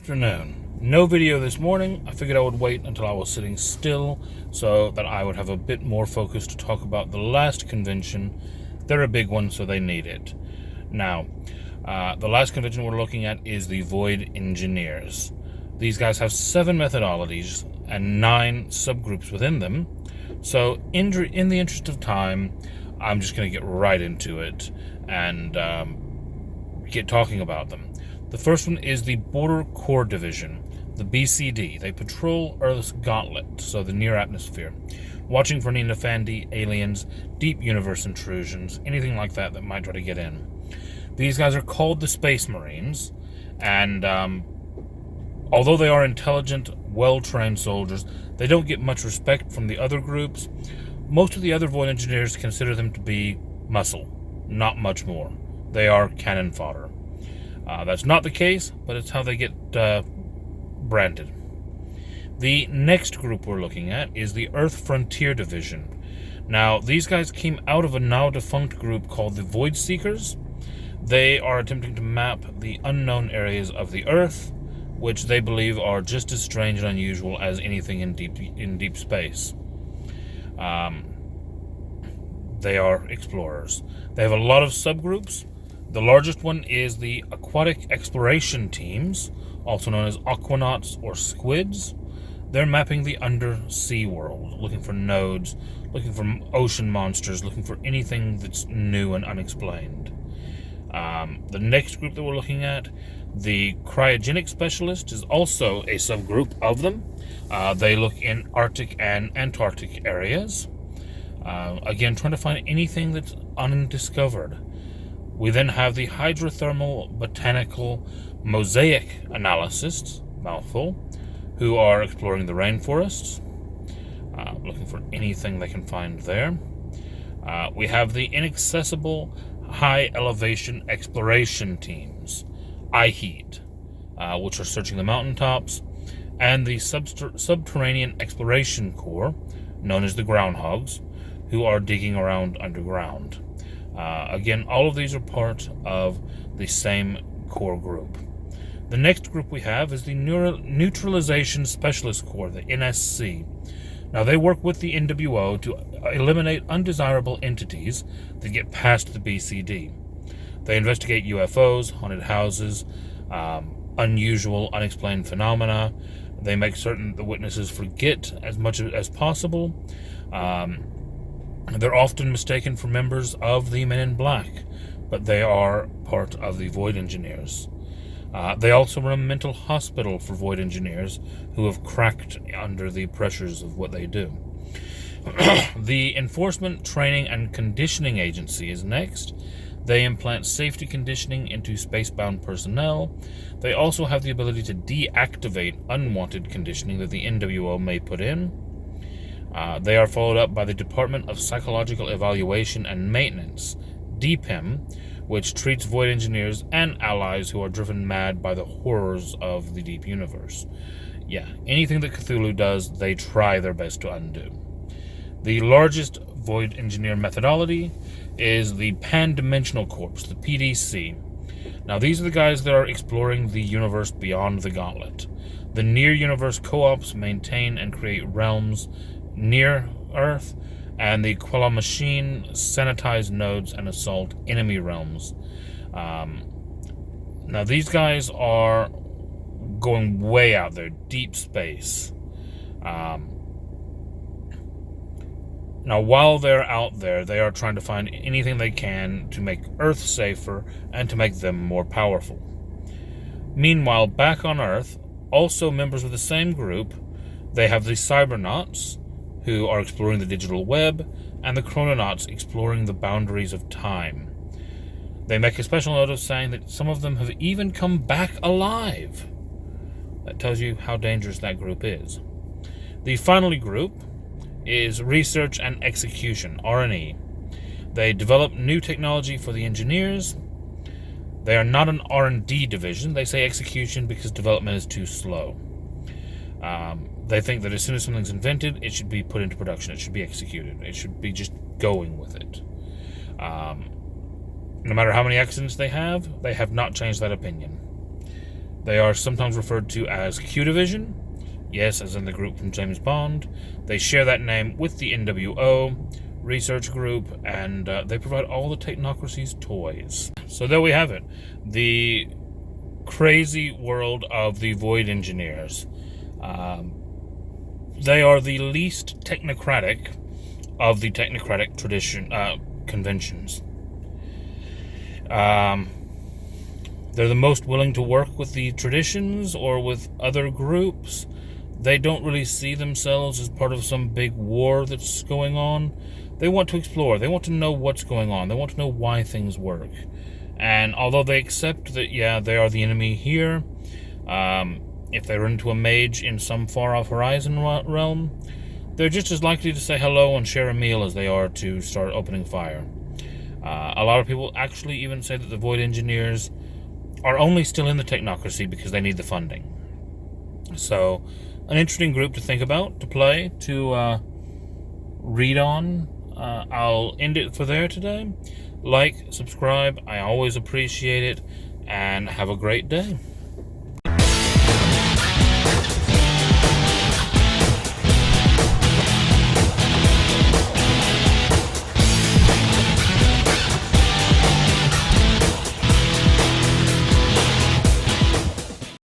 Afternoon. No video this morning. I figured I would wait until I was sitting still so that I would have a bit more focus to talk about the last convention. They're a big one, so they need it. Now, the last convention we're looking at is the Void Engineers. These guys have 7 methodologies and 9 subgroups within them. So, in the interest of time, I'm just going to get right into it and get talking about them. The first one is the Border Core Division, the BCD. They patrol Earth's gauntlet, so the near atmosphere, watching for any Nefandi aliens, deep universe intrusions, anything like that that might try to get in. These guys are called the Space Marines, and although they are intelligent, well-trained soldiers, they don't get much respect from the other groups. Most of the other Void Engineers consider them to be muscle, not much more. They are cannon fodder. That's not the case, but it's how they get branded. The next group we're looking at is the Earth Frontier Division. Now, these guys came out of a now-defunct group called the Void Seekers. They are attempting to map the unknown areas of the Earth, which they believe are just as strange and unusual as anything in deep space. They are explorers. They have a lot of subgroups. The largest one is the Aquatic Exploration Teams, also known as Aquanauts or Squids. They're mapping the undersea world, looking for nodes, looking for ocean monsters, looking for anything that's new and unexplained. The next group that we're looking at, the Cryogenic Specialist, is also a subgroup of them. They look in Arctic and Antarctic areas. Again, trying to find anything that's undiscovered. We then have the Hydrothermal Botanical Mosaic Analysts, mouthful, who are exploring the rainforests, looking for anything they can find there. We have the Inaccessible High Elevation Exploration Teams, IHEAT, which are searching the mountaintops, and the Subterranean Exploration Corps, known as the Groundhogs, who are digging around underground. Again, all of these are part of the same core group. The next group we have is the Neutralization Specialist Corps, the NSC. Now, they work with the NWO to eliminate undesirable entities that get past the BCD. They investigate UFOs, haunted houses, unusual, unexplained phenomena. They make certain the witnesses forget as much as possible. They're often mistaken for members of the Men in Black, but they are part of the Void Engineers. They also run a mental hospital for Void Engineers who have cracked under the pressures of what they do. The Enforcement, Training, and Conditioning Agency is next. They implant safety conditioning into spacebound personnel. They also have the ability to deactivate unwanted conditioning that the NWO may put in. They are followed up by the Department of Psychological Evaluation and Maintenance, DPEM, which treats Void Engineers and allies who are driven mad by the horrors of the deep universe. Yeah, anything that Cthulhu does, they try their best to undo. The largest Void Engineer methodology is the Pan-Dimensional Corps, the PDC. Now, these are the guys that are exploring the universe beyond the gauntlet. The near-universe co-ops maintain and create realms near Earth, and the Quella Machine sanitize nodes and assault enemy realms. Now, these guys are going way out there, deep space. Now, while they're out there, they are trying to find anything they can to make Earth safer and to make them more powerful. Meanwhile, back on Earth, also members of the same group, they have the Cybernauts, who are exploring the digital web, and the Chrononauts exploring the boundaries of time. They make a special note of saying that some of them have even come back alive. That tells you how dangerous that group is. The final group is Research and Execution, R&E. They develop new technology for the engineers. They are not an R&D division. They say execution because development is too slow. They think that as soon as something's invented, it should be put into production. It should be executed. It should be just going with it. No matter how many accidents they have not changed that opinion. They are sometimes referred to as Q Division, yes, as in the group from James Bond. They share that name with the NWO research group, and they provide all the Technocracy's toys. So there we have it, the crazy world of the Void Engineers. They are the least technocratic of the technocratic conventions. They're the most willing to work with the traditions or with other groups. They don't really see themselves as part of some big war that's going on. They want to explore. They want to know what's going on. They want to know why things work. And although they accept that, yeah, they are the enemy here, if they run into a mage in some far-off horizon realm, they're just as likely to say hello and share a meal as they are to start opening fire. A lot of people actually even say that the Void Engineers are only still in the Technocracy because they need the funding. So, an interesting group to think about, to play, to read on. I'll end it for there today. Like, subscribe, I always appreciate it, and have a great day.